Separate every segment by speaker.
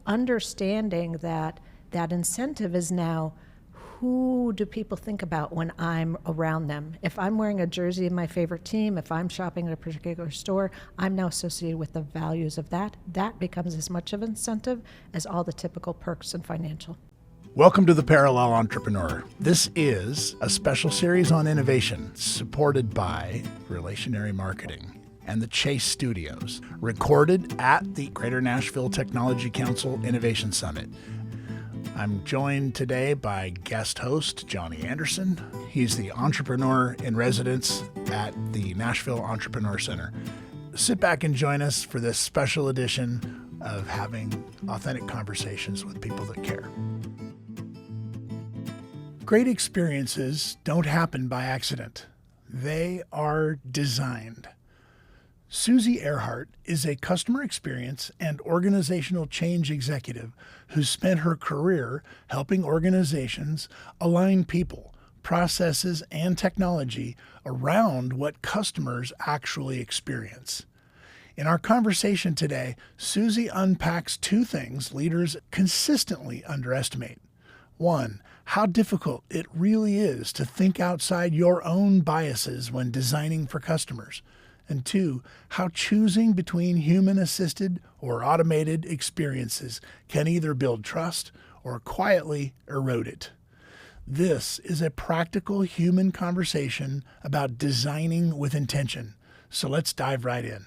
Speaker 1: understanding that that incentive is now, who do people think about when I'm around them? If I'm wearing a jersey of my favorite team, if I'm shopping at a particular store, I'm now associated with the values of that. That becomes as much of an incentive as all the typical perks and financial.
Speaker 2: Welcome to The Parallel Entrepreneur. This is a special series on innovation supported by Relationary Marketing and the Chase Studios, recorded at the Greater Nashville Technology Council Innovation Summit. I'm joined today by guest host Johnny Anderson. He's the entrepreneur in residence at the Nashville Entrepreneur Center. Sit back and join us for this special edition of having authentic conversations with people that care. Great experiences don't happen by accident. They are designed. Suzi Earhart is a customer experience and organizational change executive who spent her career helping organizations align people, processes, and technology around what customers actually experience. In our conversation today, Suzi unpacks two things leaders consistently underestimate. One, how difficult it really is to think outside your own biases when designing for customers. And two, how choosing between human-assisted or automated experiences can either build trust or quietly erode it. This is a practical human conversation about designing with intention. So let's dive right in.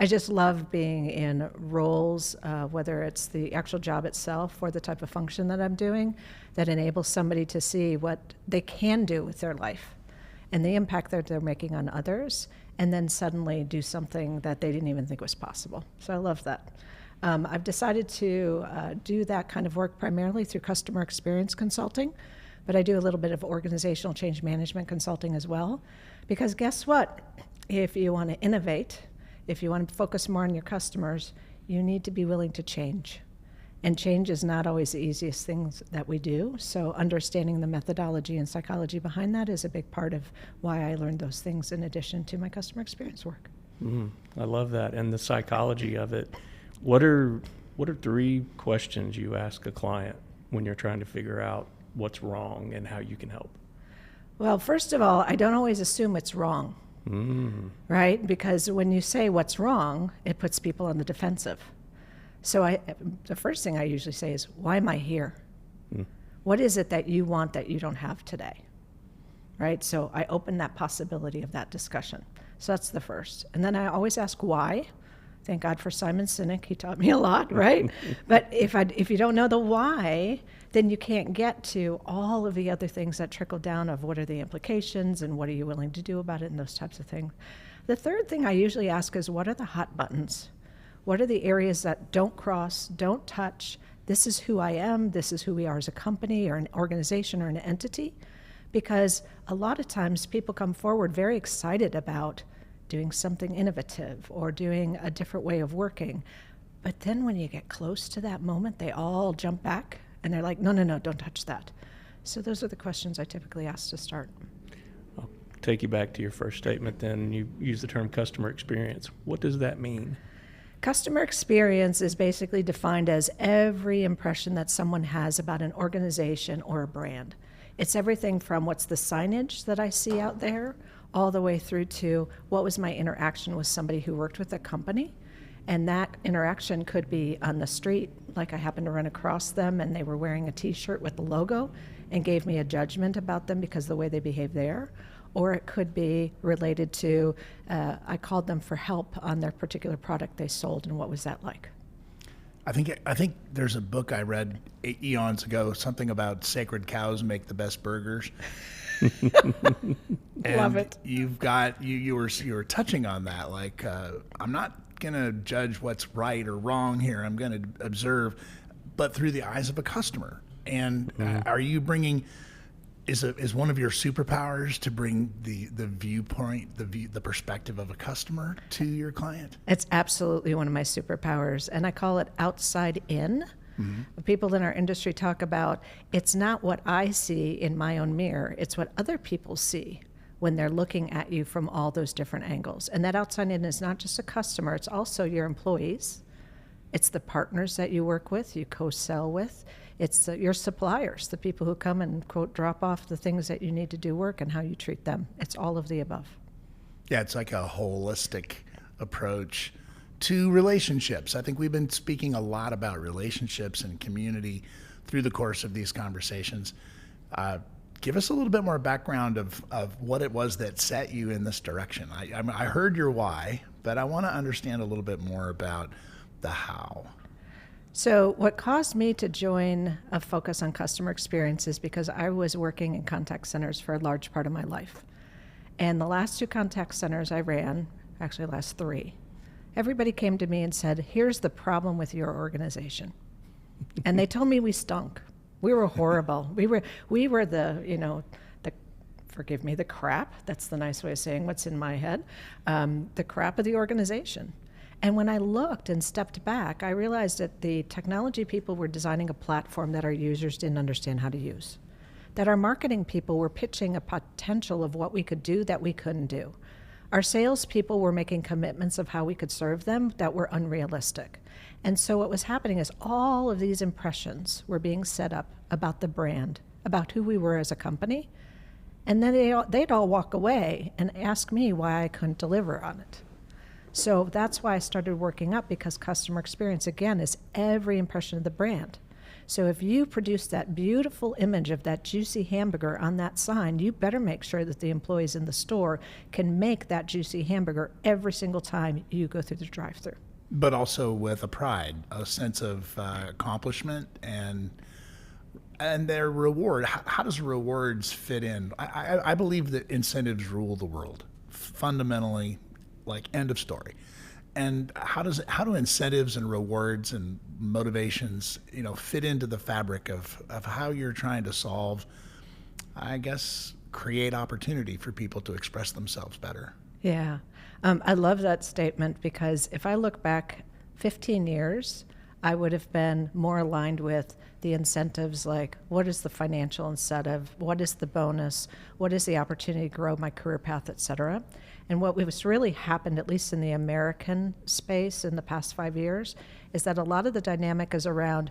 Speaker 1: I just love being in roles, whether it's the actual job itself or the type of function that I'm doing, that enables somebody to see what they can do with their life and the impact that they're making on others, and then suddenly do something that they didn't even think was possible. So I love that. I've decided to do that kind of work primarily through customer experience consulting, but I do a little bit of organizational change management consulting as well, because guess what? If you want to innovate, if you want to focus more on your customers, you need to be willing to change. And change is not always the easiest things that we do. So understanding the methodology and psychology behind that is a big part of why I learned those things in addition to my customer experience work.
Speaker 3: I love that. And the psychology of it. What are three questions you ask a client when you're trying to figure out what's wrong and how you can help?
Speaker 1: Well, first of all, I don't always assume it's wrong, right? Because when you say what's wrong, it puts people on the defensive. So the first thing I usually say is, why am I here? What is it that you want that you don't have today? Right? So I open that possibility of that discussion. So that's the first. And then I always ask why. Thank God for Simon Sinek. He taught me a lot, right? But if you don't know the why, then you can't get to all of the other things that trickle down of what are the implications and what are you willing to do about it and those types of things. The third thing I usually ask is, what are the hot buttons? What are the areas that don't cross, don't touch? This is who I am. This is who we are as a company or an organization or an entity. Because a lot of times people come forward very excited about doing something innovative or doing a different way of working. But then when you get close to that moment, they all jump back and they're like, no, don't touch that. So those are the questions I typically ask to start.
Speaker 3: I'll take you back to your first statement then. You use the term customer experience. What does that mean?
Speaker 1: Customer experience is basically defined as every impression that someone has about an organization or a brand. It's everything from what's the signage that I see out there, all the way through to what was my interaction with somebody who worked with a company. And that interaction could be on the street, like I happened to run across them and they were wearing a t-shirt with the logo and gave me a judgment about them because of the way they behave there. Or it could be related to, I called them for help on their particular product they sold, and what was that like?
Speaker 2: I think there's a book I read eons ago, something about sacred cows make the best burgers.
Speaker 1: Love it.
Speaker 2: You were touching on that. Like, I'm not gonna judge what's right or wrong here. I'm gonna observe, but through the eyes of a customer. And are you bringing? Is one of your superpowers to bring the viewpoint, the perspective of a customer to your client?
Speaker 1: It's absolutely one of my superpowers, and I call it outside in. People in our industry talk about, it's not what I see in my own mirror, it's what other people see when they're looking at you from all those different angles. And that outside in is not just a customer, it's also your employees, It's the partners that you work with, you co-sell with. It's your suppliers, the people who come and, quote, drop off the things that you need to do work and how you treat them. It's all of the above.
Speaker 2: Yeah, it's like a holistic approach to relationships. I think we've been speaking a lot about relationships and community through the course of these conversations. Give us a little bit more background of what it was that set you in this direction. I heard your why, but I want to understand a little bit more about the how.
Speaker 1: So what caused me to join a focus on customer experience is because I was working in contact centers for a large part of my life. And the last 2 contact centers I ran, actually last 3, everybody came to me and said, here's the problem with your organization. And they told me we stunk. We were horrible. We were the, forgive me, the crap. That's the nice way of saying what's in my head. The crap of the organization. And when I looked and stepped back, I realized that the technology people were designing a platform that our users didn't understand how to use. That our marketing people were pitching a potential of what we could do that we couldn't do. Our salespeople were making commitments of how we could serve them that were unrealistic. And so what was happening is all of these impressions were being set up about the brand, about who we were as a company, and then they'd all walk away and ask me why I couldn't deliver on it. So that's why I started working up, because customer experience, again, is every impression of the brand. So if you produce that beautiful image of that juicy hamburger on that sign, you better make sure that the employees in the store can make that juicy hamburger every single time you go through the drive-thru.
Speaker 2: But also with a pride, a sense of accomplishment and their reward. How does rewards fit in? I believe that incentives rule the world, fundamentally, like end of story. And how do incentives and rewards and motivations, fit into the fabric of how you're trying to solve, I guess, create opportunity for people to express themselves better?
Speaker 1: Yeah. I love that statement, because if I look back 15 years, I would have been more aligned with the incentives, like what is the financial incentive, what is the bonus, what is the opportunity to grow my career path, et cetera. And what was really happened, at least in the American space in the past 5 years, is that a lot of the dynamic is around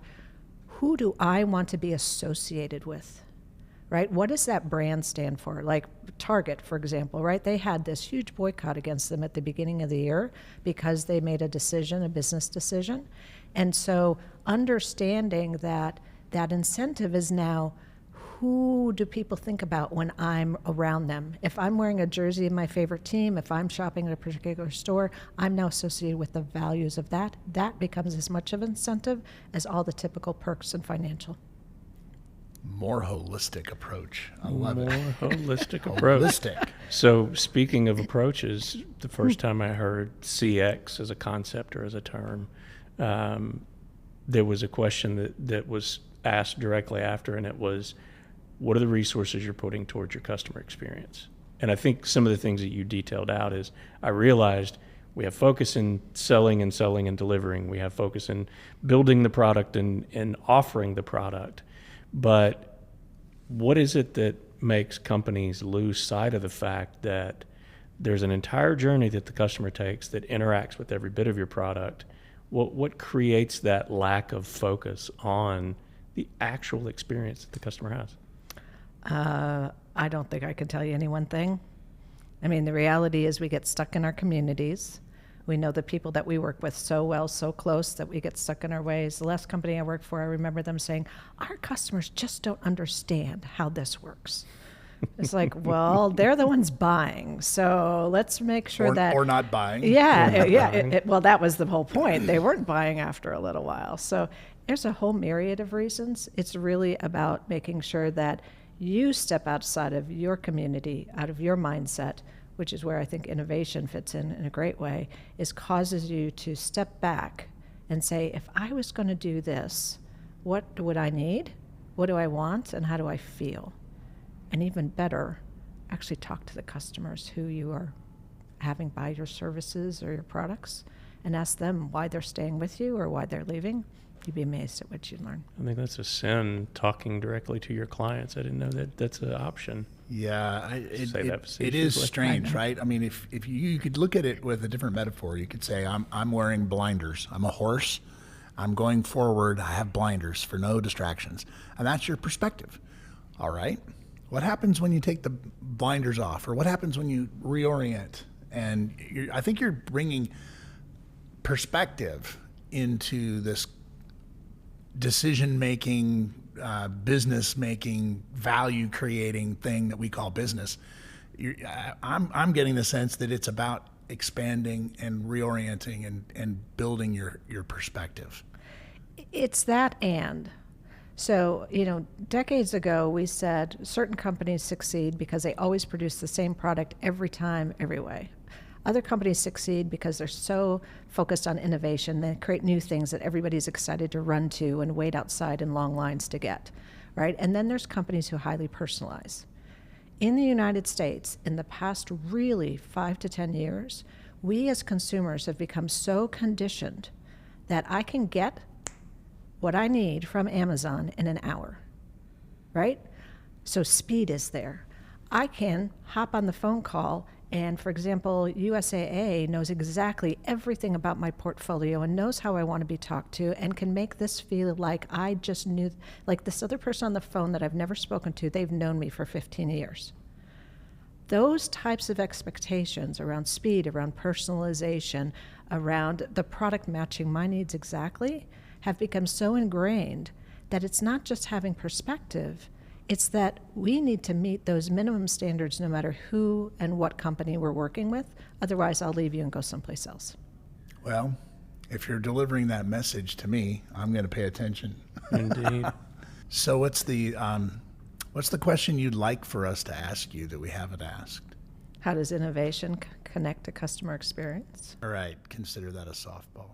Speaker 1: who do I want to be associated with, right? What does that brand stand for? Like Target, for example, right? They had this huge boycott against them at the beginning of the year because they made a decision, a business decision. And so understanding that that incentive is now, who do people think about when I'm around them? If I'm wearing a jersey of my favorite team, if I'm shopping at a particular store, I'm now associated with the values of that. That becomes as much of an incentive as all the typical perks and financial.
Speaker 2: More holistic approach. I love it.
Speaker 3: More holistic approach.
Speaker 2: Holistic.
Speaker 3: So speaking of approaches, the first time I heard CX as a concept or as a term, there was a question that was asked directly after, and it was, what are the resources you're putting towards your customer experience? And I think some of the things that you detailed out is, I realized we have focus in selling and delivering. We have focus in building the product and offering the product. But what is it that makes companies lose sight of the fact that there's an entire journey that the customer takes that interacts with every bit of your product? What creates that lack of focus on the actual experience that the customer has?
Speaker 1: I don't think I can tell you any one thing. I mean, the reality is we get stuck in our communities. We know the people that we work with so well, so close, that we get stuck in our ways. The last company I worked for, I remember them saying, our customers just don't understand how this works. It's like, well, they're the ones buying, so let's make sure that...
Speaker 2: Or not buying.
Speaker 1: Yeah. Well, that was the whole point. They weren't buying after a little while. So there's a whole myriad of reasons. It's really about making sure that you step outside of your community, out of your mindset, which is where I think innovation fits in a great way, is causes you to step back and say, if I was going to do this, what would I need? What do I want? And how do I feel? And even better, actually talk to the customers who you are having buy your services or your products, and ask them why they're staying with you or why they're leaving. You'd be amazed at what you learn.
Speaker 3: I think that's a sin, talking directly to your clients. I didn't know that that's an option.
Speaker 2: Yeah, it is
Speaker 3: facetiously.
Speaker 2: strange, right? I mean, if you could look at it with a different metaphor, you could say, I'm wearing blinders. I'm a horse, I'm going forward. I have blinders for no distractions. And that's your perspective. All right. What happens when you take the blinders off, or what happens when you reorient? And I think you're bringing perspective into this decision-making, business-making, value-creating thing that we call business. I'm getting the sense that it's about expanding and reorienting and building your perspective.
Speaker 1: It's that and. So, decades ago, we said certain companies succeed because they always produce the same product every time, every way. Other companies succeed because they're so focused on innovation, they create new things that everybody's excited to run to and wait outside in long lines to get, right? And then there's companies who highly personalize. In the United States, in the past really 5 to 10 years, we as consumers have become so conditioned that I can get what I need from Amazon in an hour, right? So speed is there. I can hop on the phone call and, for example, USAA knows exactly everything about my portfolio and knows how I want to be talked to and can make this feel like I just knew, like this other person on the phone that I've never spoken to, they've known me for 15 years. Those types of expectations around speed, around personalization, around the product matching my needs exactly, have become so ingrained that it's not just having perspective, it's that we need to meet those minimum standards no matter who and what company we're working with. Otherwise, I'll leave you and go someplace else.
Speaker 2: Well, if you're delivering that message to me, I'm going to pay attention.
Speaker 3: Indeed.
Speaker 2: So what's the question you'd like for us to ask you that we haven't asked?
Speaker 1: How does innovation connect to customer experience?
Speaker 2: All right, consider that a softball.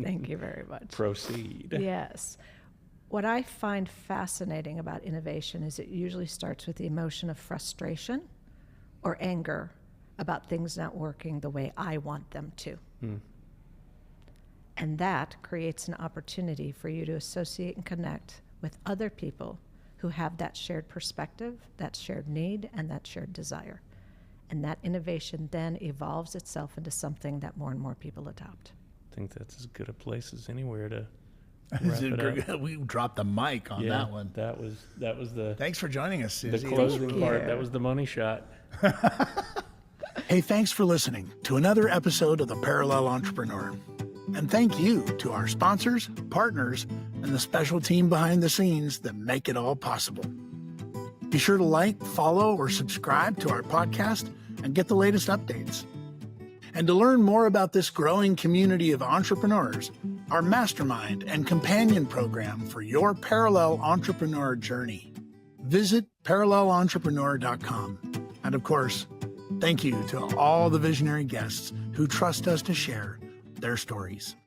Speaker 1: Thank you very much.
Speaker 3: Proceed.
Speaker 1: Yes. What I find fascinating about innovation is it usually starts with the emotion of frustration or anger about things not working the way I want them to. And that creates an opportunity for you to associate and connect with other people who have that shared perspective, that shared need, and that shared desire. And that innovation then evolves itself into something that more and more people adopt.
Speaker 3: I think that's as good a place as anywhere to wrap it up.
Speaker 2: We dropped the mic on that one.
Speaker 3: That was the
Speaker 2: Thanks for joining us,
Speaker 3: the
Speaker 2: Suzi.
Speaker 3: closing part.
Speaker 1: you.
Speaker 3: That was the money shot.
Speaker 2: Hey, thanks for listening to another episode of The Parallel Entrepreneur. And thank you to our sponsors, partners, and the special team behind the scenes that make it all possible. Be sure to like, follow, or subscribe to our podcast and get the latest updates. And to learn more about this growing community of entrepreneurs, our mastermind and companion program for your parallel entrepreneur journey, visit parallelentrepreneur.com. And of course, thank you to all the visionary guests who trust us to share their stories.